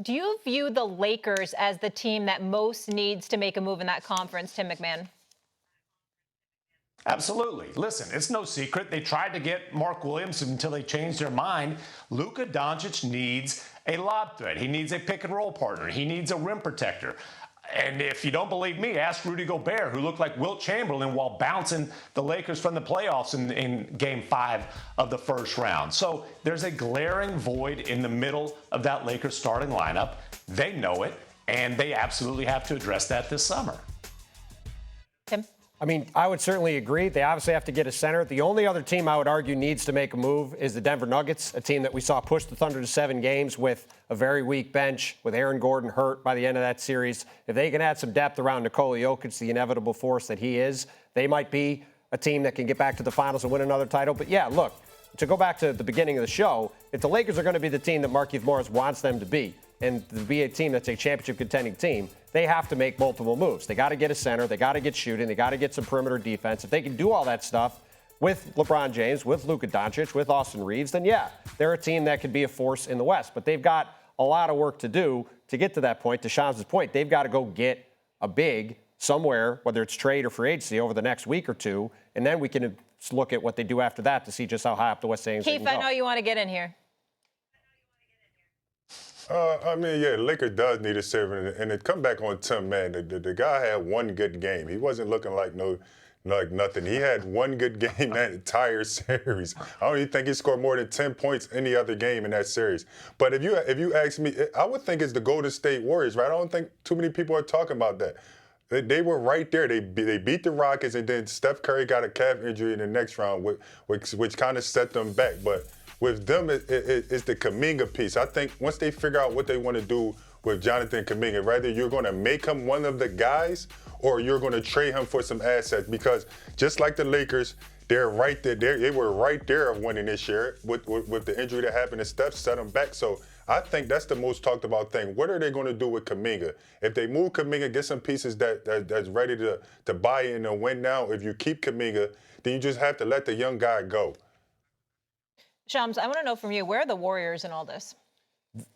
Do you view the Lakers as the team that most needs to make a move in that conference, Tim MacMahon? Absolutely. Listen, it's no secret. They tried to get Mark Williams until they changed their mind. Luka Doncic needs a lob threat. He needs a pick and roll partner. He needs a rim protector. And if you don't believe me, ask Rudy Gobert, who looked like Wilt Chamberlain while bouncing the Lakers from the playoffs in Game 5 of the first round. So there's a glaring void in the middle of that Lakers starting lineup. They know it, and they absolutely have to address that this summer. Tim? I mean, I would certainly agree. They obviously have to get a center. The only other team I would argue needs to make a move is the Denver Nuggets, a team that we saw push the Thunder to 7 games with a very weak bench, with Aaron Gordon hurt by the end of that series. If they can add some depth around Nikola Jokic, the inevitable force that he is, they might be a team that can get back to the finals and win another title. But yeah, look, to go back to the beginning of the show, if the Lakers are going to be the team that Markieff Morris wants them to be, and to be a team that's a championship contending team, they have to make multiple moves. They got to get a center. They got to get shooting. They got to get some perimeter defense. If they can do all that stuff with LeBron James, with Luka Doncic, with Austin Reeves, then yeah, they're a team that could be a force in the West. But they've got a lot of work to do to get to that point. To Shams' point, they've got to go get a big somewhere, whether it's trade or free agency, over the next week or two, and then we can look at what they do after that to see just how high up the West Standings they can Keith, go. I know you want to get in here. I mean, yeah, the Lakers does need a center, and to come back on Tim, man, the guy had one good game. He wasn't looking like nothing. He had one good game that entire series. I don't even think he scored more than 10 points any other game in that series. But if you ask me, I would think it's the Golden State Warriors, right? I don't think too many people are talking about that. They were right there. They beat the Rockets, and then Steph Curry got a calf injury in the next round, which kind of set them back. But with them, it's the Kuminga piece. I think once they figure out what they want to do with Jonathan Kuminga, whether you're going to make him one of the guys or you're going to trade him for some assets, because just like the Lakers, they're right there. They were right there of winning this year with the injury that happened to Steph, set them back. So I think that's the most talked about thing. What are they going to do with Kuminga? If they move Kuminga, get some pieces that's ready to buy in and win now. If you keep Kuminga, then you just have to let the young guy go. Shams, I want to know from you, where are the Warriors in all this?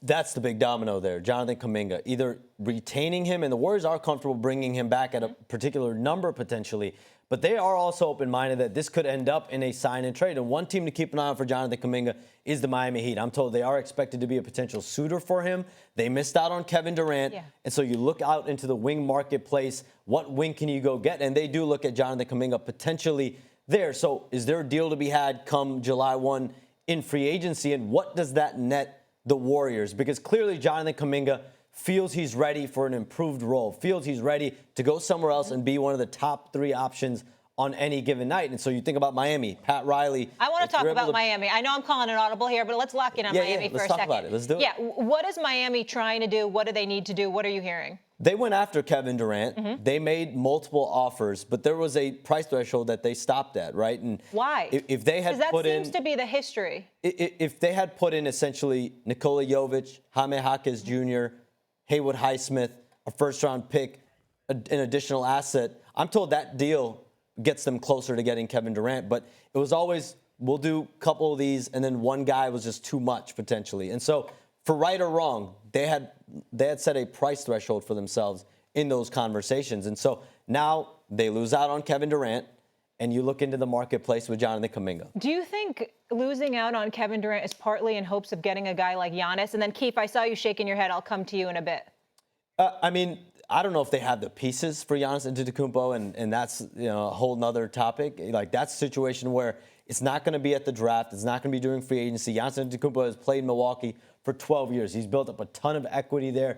That's the big domino there, Jonathan Kuminga. Either retaining him, and the Warriors are comfortable bringing him back at a particular number potentially, but they are also open-minded that this could end up in a sign and trade. And one team to keep an eye on for Jonathan Kuminga is the Miami Heat. I'm told they are expected to be a potential suitor for him. They missed out on Kevin Durant. Yeah. And so you look out into the wing marketplace. What wing can you go get? And they do look at Jonathan Kuminga potentially there. So is there a deal to be had come July 1 in free agency? And what does that net the Warriors? Because clearly Jonathan Kuminga feels he's ready for an improved role, feels he's ready to go somewhere else and be one of the top 3 options on any given night. And so you think about Miami, Pat Riley. I want to talk about Miami. I know I'm calling an audible here, but let's lock in on Miami for a second. Let's talk about it. Let's do it. Yeah, what is Miami trying to do? What do they need to do? What are you hearing? They went after Kevin Durant. They made multiple offers, but there was a price threshold that they stopped at, right? And why? If they had put in, that seems to be the history. If they had put in essentially Nikola Jovic, Jaime Jaquez Jr., Haywood Highsmith, a first-round pick, an additional asset, I'm told that deal gets them closer to getting Kevin Durant. But it was always, we'll do a couple of these, and then one guy was just too much potentially. And so, for right or wrong, they had set a price threshold for themselves in those conversations. And so now they lose out on Kevin Durant, and you look into the marketplace with Jonathan Kuminga. Do you think losing out on Kevin Durant is partly in hopes of getting a guy like Giannis? And then, Keith, I saw you shaking your head. I'll come to you in a bit. I mean, I don't know if they have the pieces for Giannis Antetokounmpo, and that's a whole nother topic. Like, that's a situation where it's not going to be at the draft. It's not going to be during free agency. Giannis Antetokounmpo has played in Milwaukee for 12 years. He's built up a ton of equity there.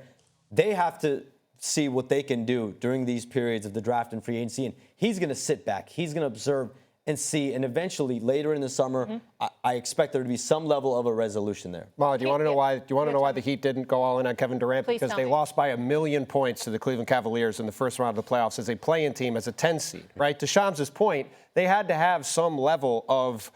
They have to see what they can do during these periods of the draft and free agency, and he's going to sit back. He's going to observe and see, and eventually later in the summer, I expect there to be some level of a resolution there. Molly, do you want to know why? Do you want to know why the Heat didn't go all in on Kevin Durant? Please because they lost by 1,000,000 points to the Cleveland Cavaliers in the first round of the playoffs as a play-in team, as a 10 seed. Right? To Shams' point, they had to have some level of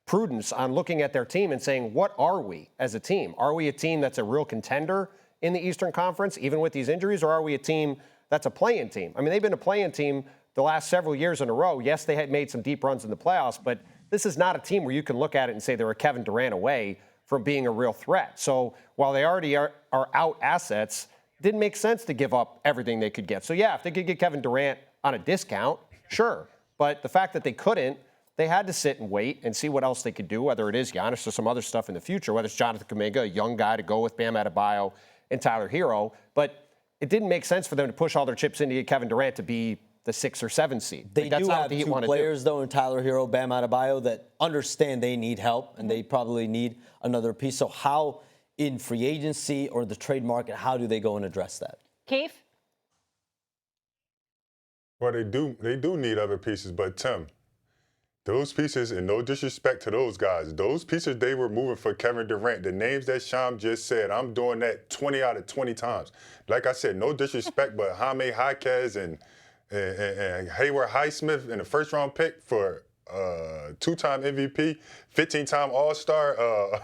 prudence on looking at their team and saying, what are we as a team? Are we a team that's a real contender in the Eastern Conference, even with these injuries, or are we a team that's a play-in team? I mean, they've been a play-in team the last several years in a row. Yes, they had made some deep runs in the playoffs, but this is not a team where you can look at it and say they're a Kevin Durant away from being a real threat. So while they already are out assets, it didn't make sense to give up everything they could get. So yeah, if they could get Kevin Durant on a discount, sure. But the fact that they couldn't, they had to sit and wait and see what else they could do, whether it is Giannis or some other stuff in the future, whether it's Jonathan Kuminga, a young guy to go with Bam Adebayo and Tyler Hero. But it didn't make sense for them to push all their chips into Kevin Durant to be the 6 or 7 seed. They do have two players, though, in Tyler Hero, Bam Adebayo, that understand they need help and they probably need another piece. So how, in free agency or the trade market, how do they go and address that? Keith? Well, they do need other pieces, but Tim, those pieces, and no disrespect to those guys, those pieces they were moving for Kevin Durant, the names that Sham just said, I'm doing that 20 out of 20 times. Like I said, no disrespect, but Jaime Jaquez and Hayward Highsmith in the first-round pick for 2-time MVP, 15-time All-Star,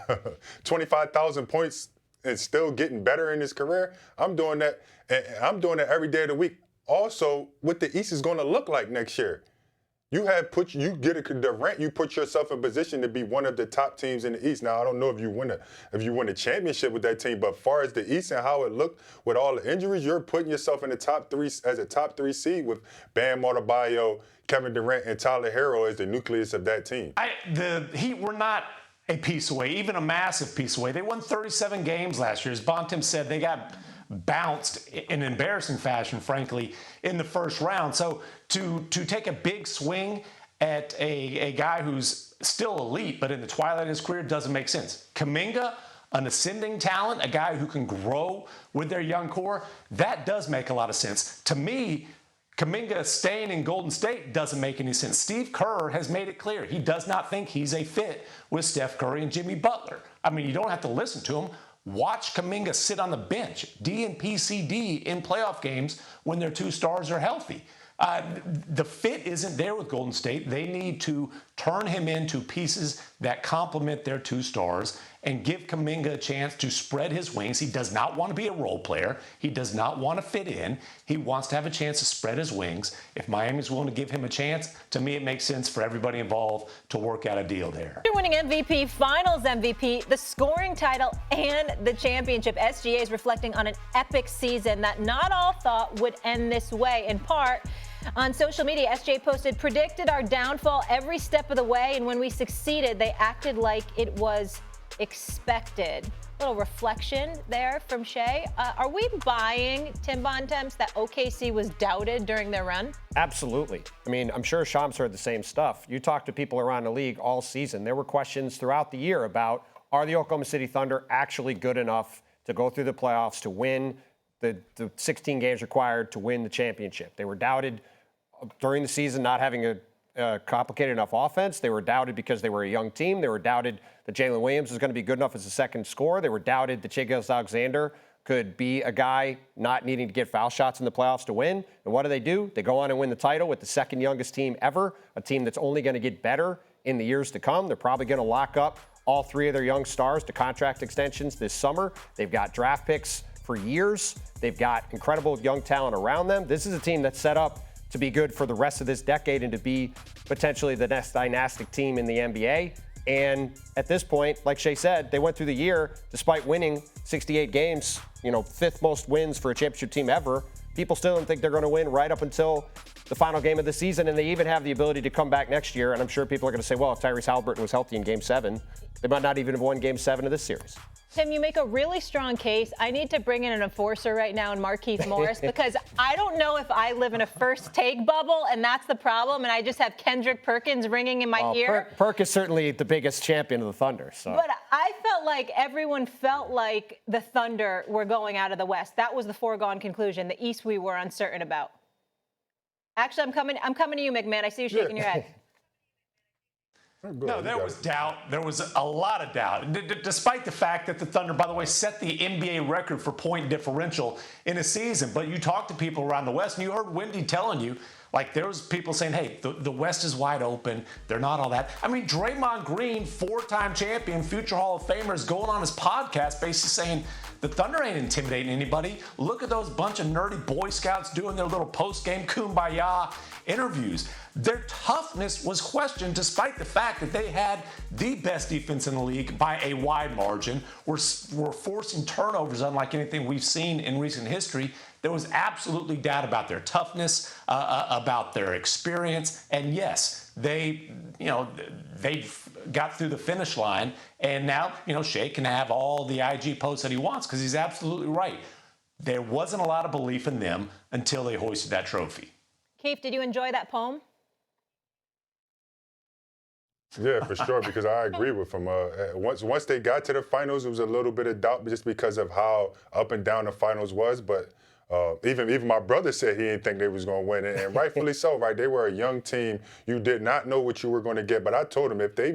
25,000 points, and still getting better in his career. I'm doing that, and I'm doing that every day of the week. Also, what the East is going to look like next year. You get a Durant, you put yourself in position to be one of the top teams in the East. Now, I don't know if you win a championship with that team, but as far as the East and how it looked with all the injuries, you're putting yourself in the top 3 as a top 3 seed with Bam Adebayo, Kevin Durant, and Tyler Hero as the nucleus of that team. The Heat were not a piece away, even a massive piece away. They won 37 games last year. As Bontemps said, they got bounced in embarrassing fashion, frankly, in the first round. So to take a big swing at a guy who's still elite, but in the twilight of his career, doesn't make sense. Kuminga, an ascending talent, a guy who can grow with their young core, that does make a lot of sense. To me, Kuminga staying in Golden State doesn't make any sense. Steve Kerr has made it clear he does not think he's a fit with Steph Curry and Jimmy Butler. I mean, you don't have to listen to him. Watch Kuminga sit on the bench, D and PCD in playoff games when their 2 stars are healthy. The fit isn't there with Golden State. They need to turn him into pieces that complement their 2 stars and give Kuminga a chance to spread his wings. He does not want to be a role player. He does not want to fit in. He wants to have a chance to spread his wings. If Miami's willing to give him a chance, to me it makes sense for everybody involved to work out a deal there. Winning MVP, Finals MVP, the scoring title, and the championship. SGA is reflecting on an epic season that not all thought would end this way. In part, on social media, SGA posted, predicted our downfall every step of the way, and when we succeeded, they acted like it was expected. Little reflection there from Shea. Are we buying, Tim Bontemps, that OKC was doubted during their run? Absolutely. I mean, I'm sure Shams heard the same stuff. You talk to people around the league all season. There were questions throughout the year about, are the Oklahoma City Thunder actually good enough to go through the playoffs to win the 16 games required to win the championship? They were doubted during the season not having a complicated enough offense. They were doubted because they were a young team. They were doubted that Jalen Williams was going to be good enough as a second scorer. They were doubted that Shai Gilgeous-Alexander could be a guy not needing to get foul shots in the playoffs to win. And what do? They go on and win the title with the second youngest team ever, a team that's only going to get better in the years to come. They're probably going to lock up all 3 of their young stars to contract extensions this summer. They've got draft picks for years. They've got incredible young talent around them. This is a team that's set up to be good for the rest of this decade and to be potentially the next dynastic team in the NBA. And at this point, like Shea said, they went through the year, despite winning 68 games, 5th most wins for a championship team ever. People still don't think they're going to win right up until the final game of the season, and they even have the ability to come back next year. And I'm sure people are going to say, well, if Tyrese Halliburton was healthy in Game 7, they might not even have won Game 7 of this series. Tim, you make a really strong case. I need to bring in an enforcer right now in Markieff Morris because I don't know if I live in a first take bubble, and that's the problem, and I just have Kendrick Perkins ringing in my ear. Perk is certainly the biggest champion of the Thunder. So. But I felt like everyone felt like the Thunder were going out of the West. That was the foregone conclusion. The East we were uncertain about. Actually, I'm coming to you, MacMahon. I see you shaking your head. No, there was doubt. There was a lot of doubt. Despite the fact that the Thunder, by the way, set the NBA record for point differential in a season. But you talk to people around the West, and you heard Wendy telling you, Like, there was people saying, hey, the West is wide open. They're not all that. I mean, Draymond Green, 4-time champion, future Hall of Famer, is going on his podcast basically saying the Thunder ain't intimidating anybody. Look at those bunch of nerdy Boy Scouts doing their little post-game kumbaya interviews. Their toughness was questioned despite the fact that they had the best defense in the league by a wide margin. We're forcing turnovers unlike anything we've seen in recent history. There was absolutely doubt about their toughness, about their experience, and yes, they got through the finish line, and now, Shea can have all the IG posts that he wants because he's absolutely right. There wasn't a lot of belief in them until they hoisted that trophy. Keith, did you enjoy that poem? Yeah, for sure, because I agree with him. Once they got to the finals, it was a little bit of doubt just because of how up and down the finals was, but even my brother said he didn't think they was going to win, and rightfully so, right? They were a young team. You did not know what you were going to get, but I told them if they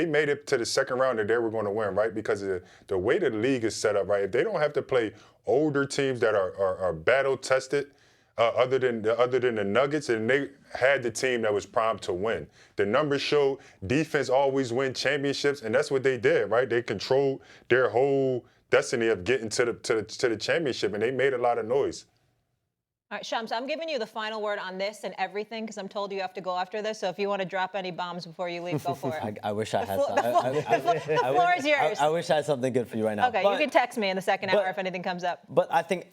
made it to the second round, that they were going to win, right? Because of the way the league is set up, right? If they don't have to play older teams that are battle tested, other than the Nuggets, and they had the team that was primed to win. The numbers show defense always win championships, and that's what they did, right? They controlled their whole destiny of getting to the championship, and they made a lot of noise. All right, Shams, I'm giving you the final word on this and everything because I'm told you have to go after this. So if you want to drop any bombs before you leave, go for it. I wish I had The floor is yours. I wish I had something good for you right now. Okay, you can text me in the second hour if anything comes up. But I think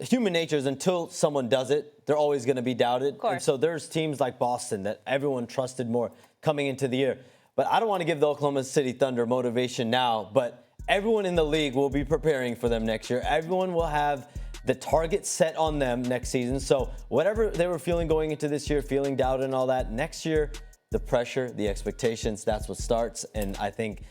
human nature is until someone does it, they're always going to be doubted. Of course. And so there's teams like Boston that everyone trusted more coming into the year. But I don't want to give the Oklahoma City Thunder motivation now, but everyone in the league will be preparing for them next year. Everyone will have the target set on them next season. So whatever they were feeling going into this year, feeling doubt and all that, next year, the pressure, the expectations, that's what starts. And I think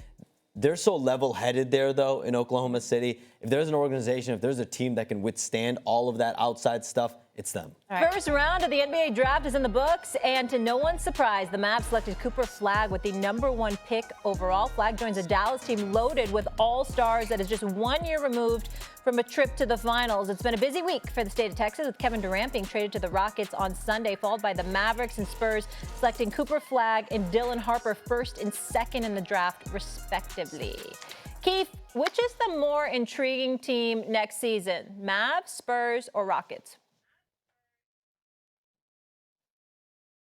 they're so level-headed there, though, in Oklahoma City. If there's an organization, if there's a team that can withstand all of that outside stuff, it's them. Right. First round of the NBA draft is in the books, and to no one's surprise, the Mavs selected Cooper Flagg with the #1 pick overall. Flagg joins a Dallas team loaded with all-stars that is just 1 year removed from a trip to the finals. It's been a busy week for the state of Texas, with Kevin Durant being traded to the Rockets on Sunday, followed by the Mavericks and Spurs selecting Cooper Flagg and Dylan Harper first and second in the draft, respectively. Keith, which is the more intriguing team next season, Mavs, Spurs, or Rockets?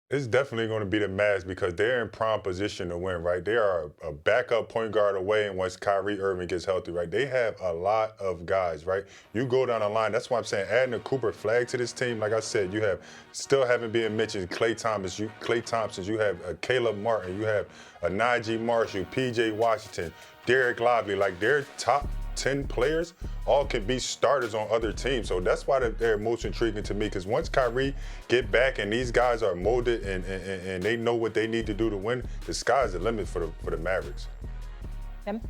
It's definitely going to be the Mavs because they're in prime position to win, right? They are a backup point guard away, and once Kyrie Irving gets healthy, right? They have a lot of guys, right? You go down the line. That's why I'm saying adding a Cooper Flagg to this team. Like I said, you have still haven't been mentioned Klay Thompson. You have Caleb Martin. You have Najee Marshall, P.J. Washington, Derek Lively. Like their top 10 players all can be starters on other teams. So that's why they're most intriguing to me, because once Kyrie get back and these guys are molded and they know what they need to do to win, the sky's the limit for the Mavericks. Tim?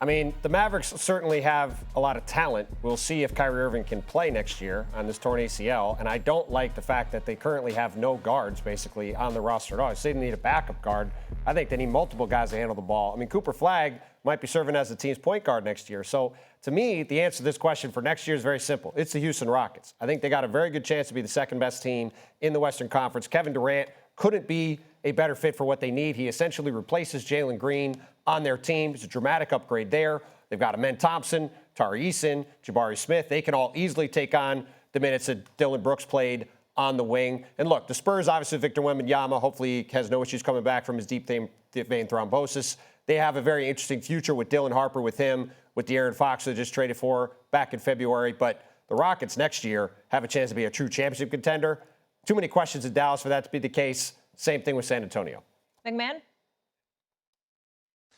I mean, the Mavericks certainly have a lot of talent. We'll see if Kyrie Irving can play next year on this torn ACL. And I don't like the fact that they currently have no guards, basically, on the roster at all. I say they need a backup guard. I think they need multiple guys to handle the ball. I mean, Cooper Flagg might be serving as the team's point guard next year. So, to me, the answer to this question for next year is very simple. It's the Houston Rockets. I think they got a very good chance to be the second-best team in the Western Conference. Kevin Durant couldn't be a better fit for what they need. He essentially replaces Jalen Green on their team. It's a dramatic upgrade there. They've got Amen Thompson, Tari Eason, Jabari Smith. They can all easily take on the minutes that Dylan Brooks played on the wing. And look, the Spurs, obviously, Victor Wembanyama, hopefully he has no issues coming back from his deep vein thrombosis. They have a very interesting future with Dylan Harper, with him, with De'Aaron Fox they just traded for back in February. But the Rockets next year have a chance to be a true championship contender. Too many questions in Dallas for that to be the case. Same thing with San Antonio. MacMahon?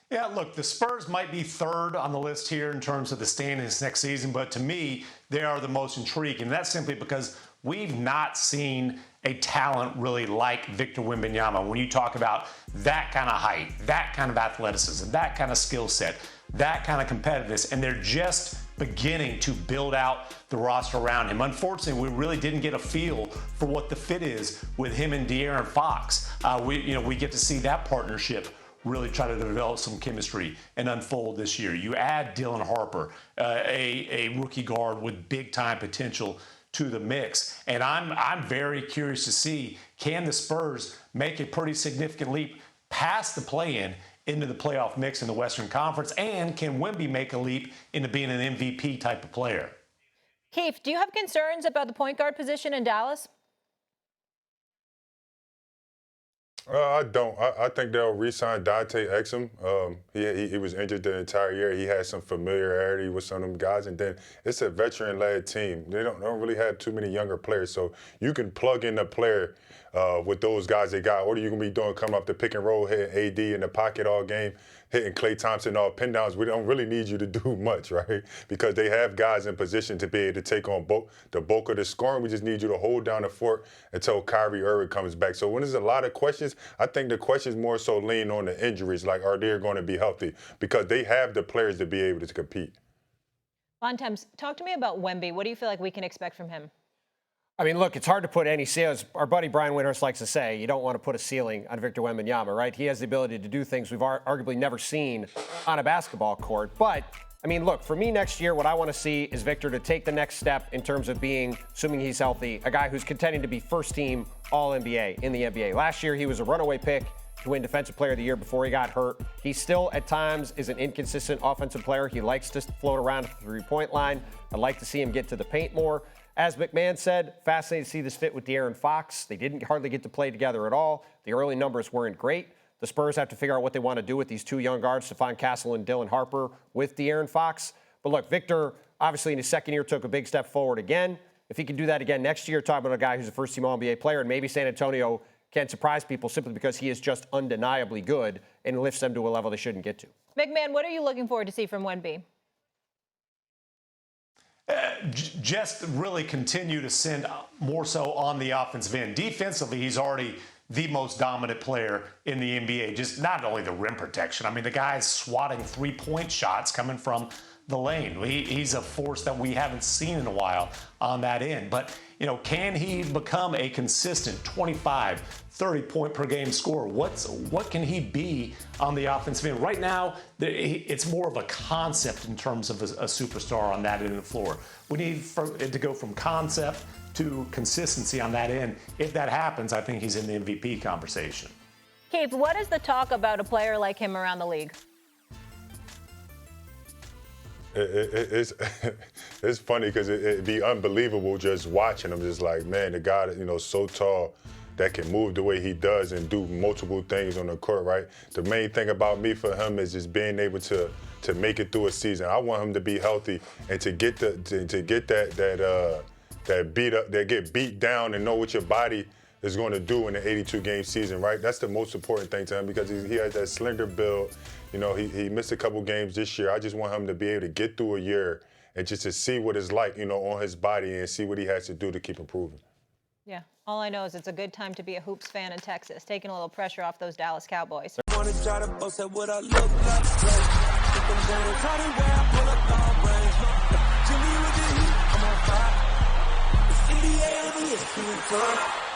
Yeah, look, the Spurs might be third on the list here in terms of the standings next season, but to me, they are the most intriguing. And that's simply because we've not seen a talent really like Victor Wembanyama. When you talk about that kind of height, that kind of athleticism, that kind of skill set, that kind of competitiveness, and they're just beginning to build out the roster around him. Unfortunately, we really didn't get a feel for what the fit is with him and De'Aaron Fox. We get to see that partnership really try to develop some chemistry and unfold this year. You add Dylan Harper, a rookie guard with big-time potential to the mix. And I'm very curious to see, can the Spurs make a pretty significant leap past the play-in into the playoff mix in the Western Conference? And can Wemby make a leap into being an MVP type of player? Keith, do you have concerns about the point guard position in Dallas? I don't. I think they'll re-sign Dante Exum. He was injured the entire year. He had some familiarity with some of them guys, and then it's a veteran-led team. They don't really have too many younger players, so you can plug in a player with those guys they got. What are you gonna be doing? Coming up the pick and roll, hitting AD in the pocket all game, hitting Klay Thompson all pin downs. We don't really need you to do much, right? Because they have guys in position to be able to take on the bulk of the scoring. We just need you to hold down the fort until Kyrie Irving comes back. So when there's a lot of questions, I think the questions more so lean on the injuries, like are they going to be healthy? Because they have the players to be able to compete. Bontemps, talk to me about Wemby. What do you feel like we can expect from him? I mean, look, it's hard to put any ceilings. Our buddy Brian Windhorst likes to say, you don't want to put a ceiling on Victor Wembanyama, right? He has the ability to do things we've arguably never seen on a basketball court. But, I mean, look, for me next year, what I want to see is Victor to take the next step in terms of being, assuming he's healthy, a guy who's contending to be first-team All-NBA in the NBA. Last year, he was a runaway pick to win Defensive Player of the Year before he got hurt. He still, at times, is an inconsistent offensive player. He likes to float around at the three-point line. I'd like to see him get to the paint more. As MacMahon said, fascinating to see this fit with De'Aaron Fox. They didn't hardly get to play together at all. The early numbers weren't great. The Spurs have to figure out what they want to do with these two young guards, Stephon Castle and Dylan Harper, with De'Aaron Fox. But look, Victor, obviously in his second year, took a big step forward again. If he can do that again next year, talking about a guy who's a first-team All-NBA player, and maybe San Antonio can surprise people simply because he is just undeniably good and lifts them to a level they shouldn't get to. MacMahon, what are you looking forward to see from Wemby? Just really continue to send more so on the offensive end. Defensively, he's already the most dominant player in the NBA. Just not only the rim protection. I mean, the guy's swatting three-point shots coming from the lane. He's a force that we haven't seen in a while on that end. But, you know, can he become a consistent 25, 30-point per game scorer? What can he be on the offensive end? Right now, it's more of a concept in terms of a superstar on that end of the floor. We need it to go from concept to consistency on that end. If that happens, I think he's in the MVP conversation. Keith, what is the talk about a player like him around the league? It's funny because it'd be unbelievable just watching him. Just like, man, the guy that, you know, so tall that can move the way he does and do multiple things on the court, right? The main thing about me for him is just being able to make it through a season. I want him to be healthy and to get that get beat down and know what your body is going to do in the 82-game season, right? That's the most important thing to him because he has that slender build. You know, he missed a couple games this year. I just want him to be able to get through a year and just to see what it's like, you know, on his body and see what he has to do to keep improving. Yeah, all I know is it's a good time to be a Hoops fan in Texas, taking a little pressure off those Dallas Cowboys. Wanna try to boast at what I look like. Keep them down, try to wear, I pull up all brains. Jimmy with the heat, I'm on fire. It's NBA, ESPN.